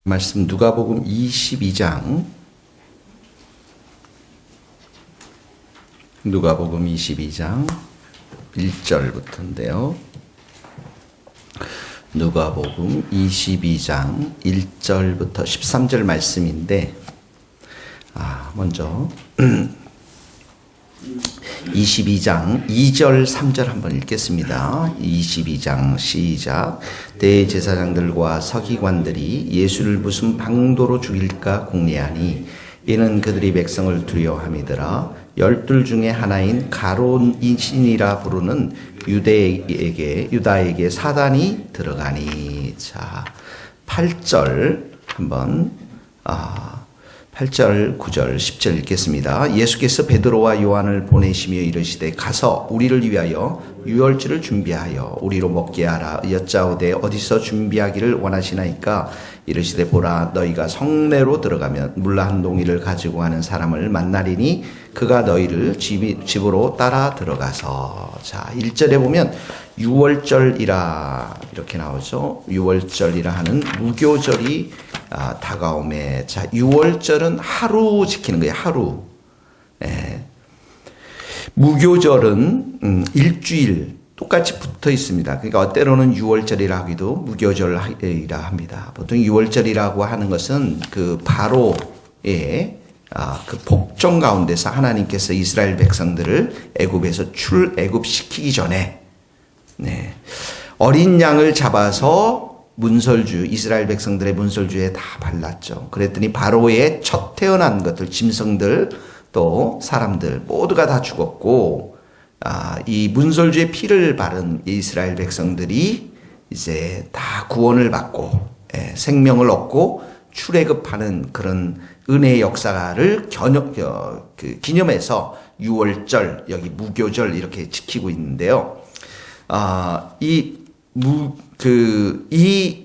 말씀 누가복음 22장 누가복음 22장 1절부터인데요. 누가복음 22장 1절부터 13절 말씀인데 먼저 22장 2절 3절 한번 읽겠습니다. 22장 시작. 대제사장들과 서기관들이 예수를 무슨 방도로 죽일까 궁리하니 이는 그들이 백성을 두려워함이더라. 12 중에 하나인 가론이신이라 부르는 유다에게 사단이 들어가니. 자, 8절 한번 8절, 9절, 10절 읽겠습니다. 예수께서 베드로와 요한을 보내시며 이르시되 가서 우리를 위하여 유월절을 준비하여 우리로 먹게 하라 여짜오되 어디서 준비하기를 원하시나이까. 이르시되 보라 너희가 성내로 들어가면 물라 한 동이를 가지고 가는 사람을 만나리니 그가 너희를 집으로 따라 들어가서. 자, 1절에 보면 유월절이라 이렇게 나오죠. 유월절이라 하는 무교절이 다가오매. 자, 유월절은 하루 지키는 거예요. 하루. 예. 무교절은 일주일 똑같이 붙어 있습니다. 그러니까 때로는 유월절이라 하기도 무교절이라 합니다. 보통 유월절이라고 하는 것은 그 바로의 그 복종 가운데서 하나님께서 이스라엘 백성들을 애굽에서 출애굽시키기 전에 어린 양을 잡아서 문설주, 이스라엘 백성들의 문설주에 다 발랐죠. 그랬더니 바로의 첫 태어난 것들, 짐승들 또 사람들 모두가 다 죽었고, 이 문설주의 피를 바른 이스라엘 백성들이 이제 다 구원을 받고 생명을 얻고 출애굽하는 그런 은혜의 역사를 기념해서 유월절, 여기 무교절 이렇게 지키고 있는데요. 이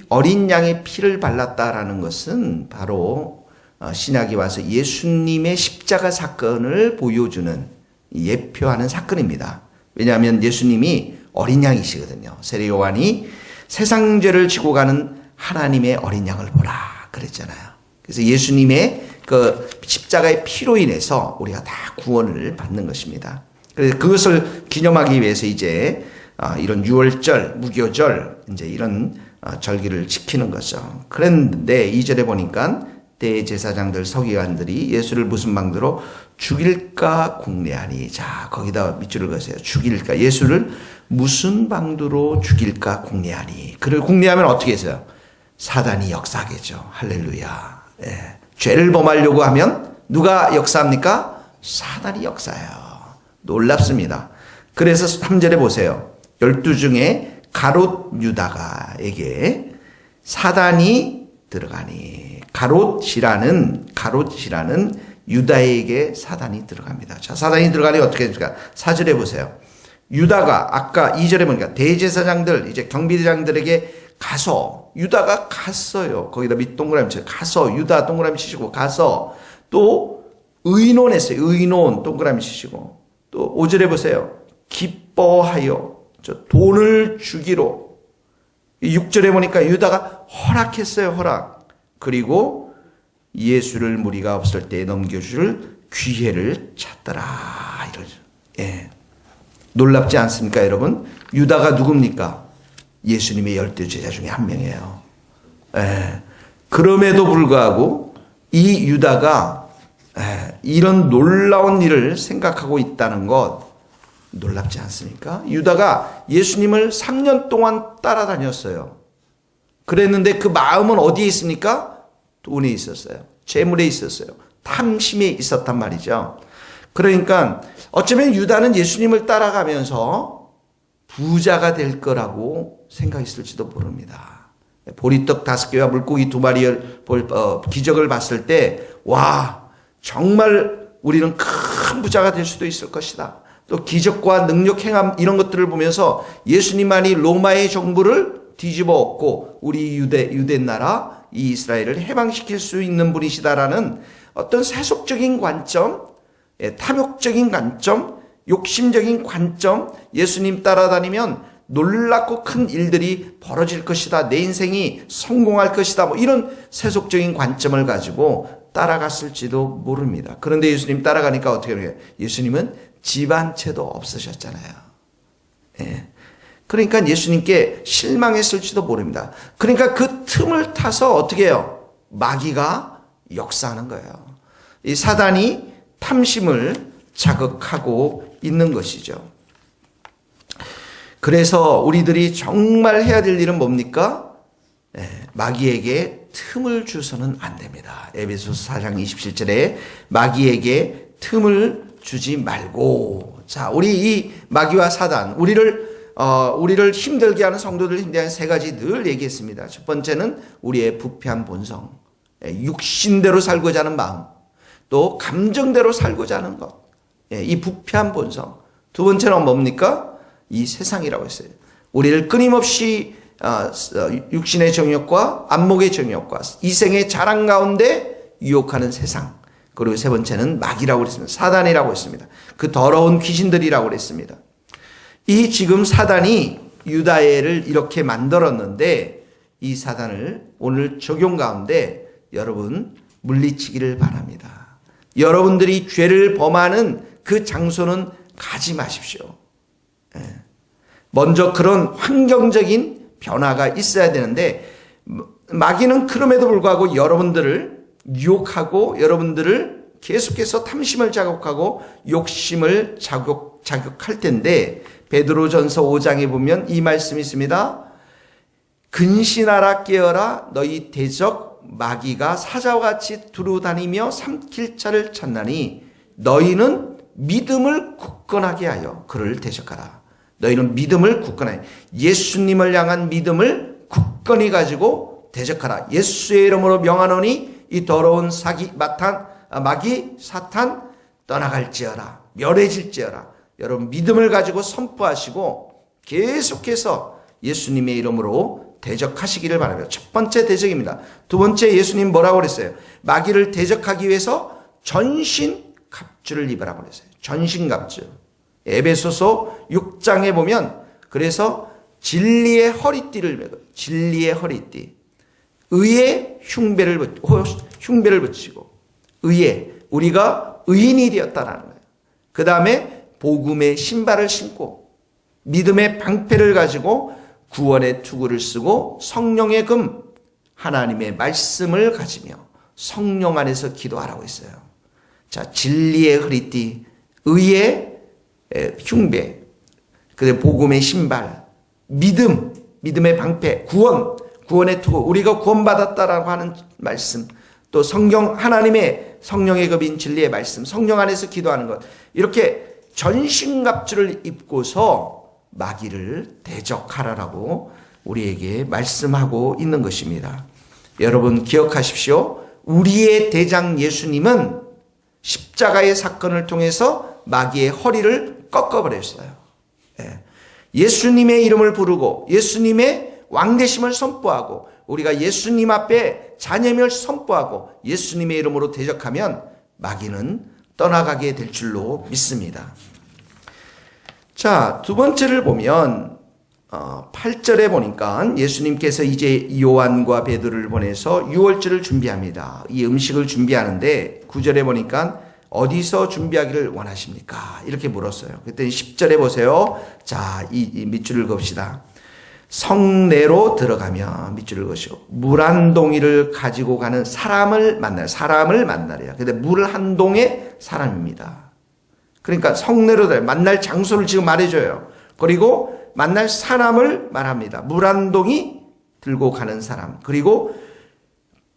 어린 양의 피를 발랐다라는 것은 바로 신약이 와서 예수님의 십자가 사건을 보여주는 예표하는 사건입니다. 왜냐하면 예수님이 어린 양이시거든요. 세례 요한이 세상 죄를 지고 가는 하나님의 어린 양을 보라 그랬잖아요. 그래서 예수님의 그 십자가의 피로 인해서 우리가 다 구원을 받는 것입니다. 그래서 그것을 기념하기 위해서 이제 이런 유월절, 무교절 이제 이런 절기를 지키는 거죠. 그런데 2절에 보니까 대제사장들, 서기관들이 예수를 무슨 방도로 죽일까 궁리하니. 자, 거기다 밑줄을 그으세요. 죽일까. 예수를 무슨 방도로 죽일까 궁리하니. 그를 궁리하면 어떻게 해서요? 사단이 역사하겠죠. 할렐루야. 예. 죄를 범하려고 하면 누가 역사합니까? 사단이 역사해요. 놀랍습니다. 그래서 3절에 보세요. 12 중에 가롯 유다가에게 사단이 들어가니. 가롯이라는 유다에게 사단이 들어갑니다. 자, 사단이 들어가니 어떻게 됩니까? 4절에 보세요. 유다가 아까 2절에 보니까 대제사장들, 이제 경비대장들에게 가서, 유다가 갔어요. 거기다 밑동그라미 치고 가서, 유다 동그라미 치시고 가서 또 의논했어요. 의논 동그라미 치시고 또 5절에 보세요. 기뻐하여 돈을 주기로. 6절에 보니까 유다가 허락했어요. 허락. 그리고 예수를 무리가 없을 때 넘겨줄 기회를 찾더라. 이러죠. 예. 놀랍지 않습니까, 여러분? 유다가 누굽니까? 예수님의 12 제자 중에 한 명이에요. 예. 그럼에도 불구하고 이 유다가 이런 놀라운 일을 생각하고 있다는 것 놀랍지 않습니까? 유다가 예수님을 3년 동안 따라다녔어요. 그랬는데 그 마음은 어디에 있습니까? 돈에 있었어요. 재물에 있었어요. 탐심에 있었단 말이죠. 그러니까 어쩌면 유다는 예수님을 따라가면서 부자가 될 거라고 생각했을지도 모릅니다. 보리떡 5개와 물고기 2마리의 기적을 봤을 때 와, 정말 우리는 큰 부자가 될 수도 있을 것이다. 또 기적과 능력 행함 이런 것들을 보면서 예수님만이 로마의 정부를 뒤집어 엎고 우리 유대 나라 이 이스라엘을 해방시킬 수 있는 분이시다라는 어떤 세속적인 관점, 탐욕적인 관점, 욕심적인 관점, 예수님 따라다니면 놀랍고 큰 일들이 벌어질 것이다. 내 인생이 성공할 것이다. 뭐 이런 세속적인 관점을 가지고 따라갔을지도 모릅니다. 그런데 예수님 따라가니까 어떻게 해요? 예수님은 집 한 채도 없으셨잖아요. 예. 그러니까 예수님께 실망했을지도 모릅니다. 그러니까 그 틈을 타서 어떻게 해요? 마귀가 역사하는 거예요. 이 사단이 탐심을 자극하고 있는 것이죠. 그래서 우리들이 정말 해야 될 일은 뭡니까? 마귀에게 틈을 주서는 안 됩니다. 에베소서 4장 27절에 마귀에게 틈을 주지 말고. 자, 우리 이 마귀와 사단, 우리를 힘들게 하는 성도들 힘들게 하는 세 가지 늘 얘기했습니다. 첫 번째는 우리의 부패한 본성, 육신대로 살고자 하는 마음, 또 감정대로 살고자 하는 것, 이 부패한 본성. 두 번째는 뭡니까? 이 세상이라고 했어요. 우리를 끊임없이 육신의 정욕과 안목의 정욕과 이생의 자랑 가운데 유혹하는 세상. 그리고 세 번째는 마귀라고 그랬습니다. 사단이라고 했습니다. 그 더러운 귀신들이라고 그랬습니다. 이 지금 사단이 유다애를 이렇게 만들었는데 이 사단을 오늘 적용 가운데 여러분 물리치기를 바랍니다. 여러분들이 죄를 범하는 그 장소는 가지 마십시오. 먼저 그런 환경적인 변화가 있어야 되는데 마귀는 그럼에도 불구하고 여러분들을 유혹하고 여러분들을 계속해서 탐심을 자극하고 욕심을 자극할 텐데 베드로전서 5장에 보면 이 말씀이 있습니다. 근신하라 깨어라 너희 대적 마귀가 사자와 같이 두루다니며 삼킬 자를 찾나니 너희는 믿음을 굳건하게 하여 그를 대적하라. 너희는 믿음을 굳건하게 예수님을 향한 믿음을 굳건히 가지고 대적하라. 예수의 이름으로 명하노니 이 더러운 마귀 사탄 떠나갈지어라. 멸해질지어라. 여러분 믿음을 가지고 선포하시고 계속해서 예수님의 이름으로 대적하시기를 바랍니다. 첫 번째 대적입니다. 두 번째 예수님 뭐라고 그랬어요? 마귀를 대적하기 위해서 전신갑주를 입으라고 그랬어요. 전신갑주. 에베소서 6장에 보면 그래서 진리의 허리띠를 메고 진리의 허리띠. 의의 흉배를 붙이고 의의 우리가 의인이 되었다라는 거예요. 그 다음에 복음의 신발을 신고 믿음의 방패를 가지고 구원의 투구를 쓰고 성령의 금 하나님의 말씀을 가지며 성령 안에서 기도하라고 했어요. 자, 진리의 허리띠, 의의 흉배, 그다음에 복음의 신발, 믿음의 방패, 구원의 투구, 우리가 구원받았다라고 하는 말씀, 또 성경 하나님의 성령의 급인 진리의 말씀, 성령 안에서 기도하는 것, 이렇게 전신갑주를 입고서 마귀를 대적하라라고 우리에게 말씀하고 있는 것입니다. 여러분 기억하십시오. 우리의 대장 예수님은 십자가의 사건을 통해서 마귀의 허리를 꺾어버렸어요. 예수님의 이름을 부르고 예수님의 왕되심을 선포하고 우리가 예수님 앞에 자녀임을 선포하고 예수님의 이름으로 대적하면 마귀는 떠나가게 될 줄로 믿습니다. 자, 두 번째를 보면 8절에 보니까 예수님께서 이제 요한과 베드로를 보내서 유월절을 준비합니다. 이 음식을 준비하는데 9절에 보니까 어디서 준비하기를 원하십니까? 이렇게 물었어요. 그때 10절에 보세요. 자, 이 밑줄을 그읍시다. 성내로 들어가면 밑줄을 그으시고 물 한 동이를 가지고 가는 사람을 만나래요. 근데 물 한 동의 사람입니다. 그러니까 성내로 만날 장소를 지금 말해줘요. 그리고 만날 사람을 말합니다. 물 한 동이 들고 가는 사람. 그리고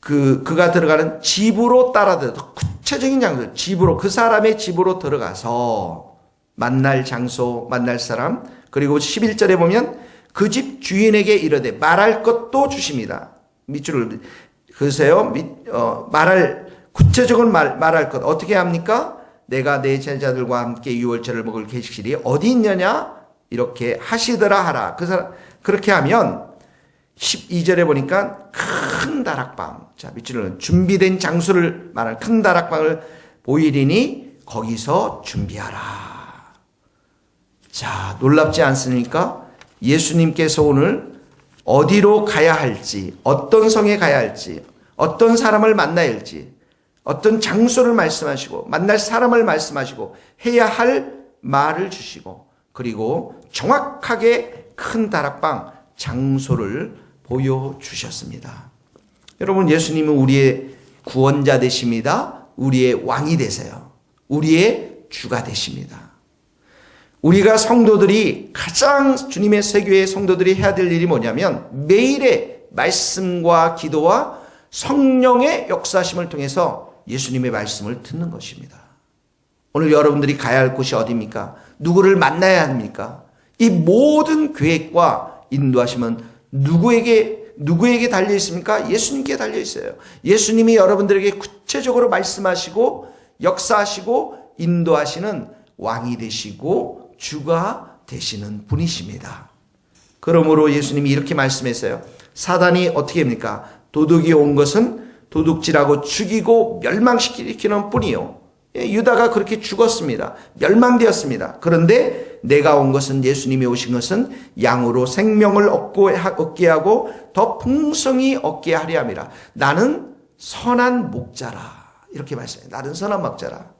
그가 들어가는 집으로 따라들어 구체적인 장소, 집으로 그 사람의 집으로 들어가서 만날 장소, 만날 사람. 그리고 11절에 보면 그 집 주인에게 이르되 말할 것도 주십니다. 밑줄을 그으세요. 구체적으로 말할 것 어떻게 합니까? 내가 내 제자들과 함께 유월절을 먹을 계식실이 어디 있느냐? 이렇게 하시더라 하라. 그 사람 그렇게 하면 12절에 보니까 큰 다락방. 자, 밑줄은 준비된 장소를 말하는 큰 다락방을 보이리니 거기서 준비하라. 자, 놀랍지 않습니까? 예수님께서 오늘 어디로 가야 할지, 어떤 성에 가야 할지, 어떤 사람을 만나야 할지, 어떤 장소를 말씀하시고 만날 사람을 말씀하시고 해야 할 말을 주시고 그리고 정확하게 큰 다락방 장소를 보여주셨습니다. 여러분, 예수님은 우리의 구원자 되십니다. 우리의 왕이 되세요. 우리의 주가 되십니다. 우리가 성도들이 가장 주님의 세교의 성도들이 해야 될 일이 뭐냐면 매일의 말씀과 기도와 성령의 역사심을 통해서 예수님의 말씀을 듣는 것입니다. 오늘 여러분들이 가야 할 곳이 어디입니까? 누구를 만나야 합니까? 이 모든 계획과 인도하심은 누구에게 달려 있습니까? 예수님께 달려 있어요. 예수님이 여러분들에게 구체적으로 말씀하시고 역사하시고 인도하시는 왕이 되시고 주가 되시는 분이십니다. 그러므로 예수님이 이렇게 말씀했어요. 사단이 어떻게 합니까? 도둑이 온 것은 도둑질하고 죽이고 멸망시키는 뿐이요. 유다가 그렇게 죽었습니다. 멸망되었습니다. 그런데 내가 온 것은, 예수님이 오신 것은 양으로 생명을 얻게 하고 더 풍성히 얻게 하려 함이라. 나는 선한 목자라. 이렇게 말씀해요. 나는 선한 목자라.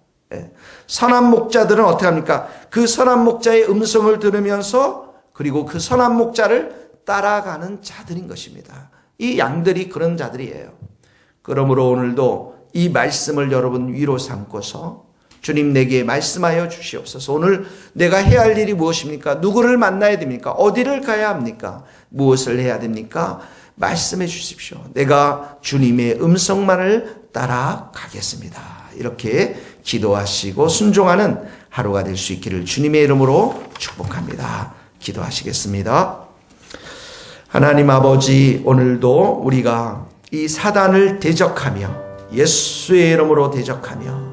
선한 목자들은 어떻게 합니까? 그 선한 목자의 음성을 들으면서 그리고 그 선한 목자를 따라가는 자들인 것입니다. 이 양들이 그런 자들이에요. 그러므로 오늘도 이 말씀을 여러분 위로 삼고서 주님 내게 말씀하여 주시옵소서. 오늘 내가 해야 할 일이 무엇입니까? 누구를 만나야 됩니까? 어디를 가야 합니까? 무엇을 해야 됩니까? 말씀해 주십시오. 내가 주님의 음성만을 따라가겠습니다. 이렇게 기도하시고 순종하는 하루가 될 수 있기를 주님의 이름으로 축복합니다. 기도하시겠습니다. 하나님 아버지, 오늘도 우리가 이 사단을 대적하며 예수의 이름으로 대적하며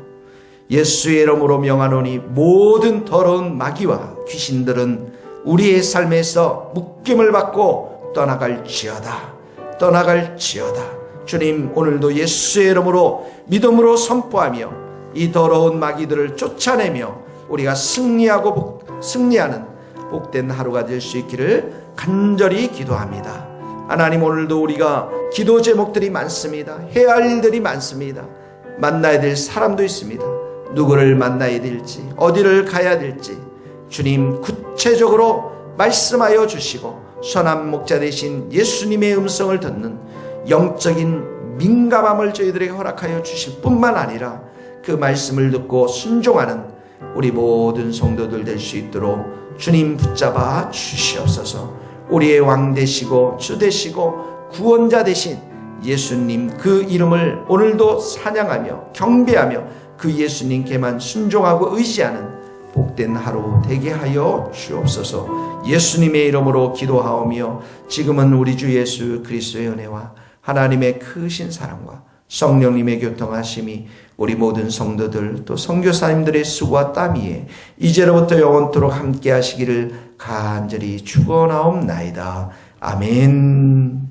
예수의 이름으로 명하노니 모든 더러운 마귀와 귀신들은 우리의 삶에서 묶임을 받고 떠나갈지어다. 주님, 오늘도 예수의 이름으로 믿음으로 선포하며 이 더러운 마귀들을 쫓아내며 우리가 승리하는 복된 하루가 될 수 있기를 간절히 기도합니다. 하나님, 오늘도 우리가 기도 제목들이 많습니다. 해야 할 일들이 많습니다. 만나야 될 사람도 있습니다. 누구를 만나야 될지, 어디를 가야 될지 주님 구체적으로 말씀하여 주시고 선한 목자 되신 예수님의 음성을 듣는 영적인 민감함을 저희들에게 허락하여 주실 뿐만 아니라 그 말씀을 듣고 순종하는 우리 모든 성도들 될 수 있도록 주님 붙잡아 주시옵소서. 우리의 왕 되시고 주 되시고 구원자 되신 예수님 그 이름을 오늘도 찬양하며 경배하며 그 예수님께만 순종하고 의지하는 복된 하루 되게 하여 주옵소서. 예수님의 이름으로 기도하오며 지금은 우리 주 예수 그리스도의 은혜와 하나님의 크신 사랑과 성령님의 교통하심이 우리 모든 성도들 또 선교사님들의 수고와 땀 위에 이제로부터 영원토록 함께 하시기를 간절히 축원하옵나이다. 아멘.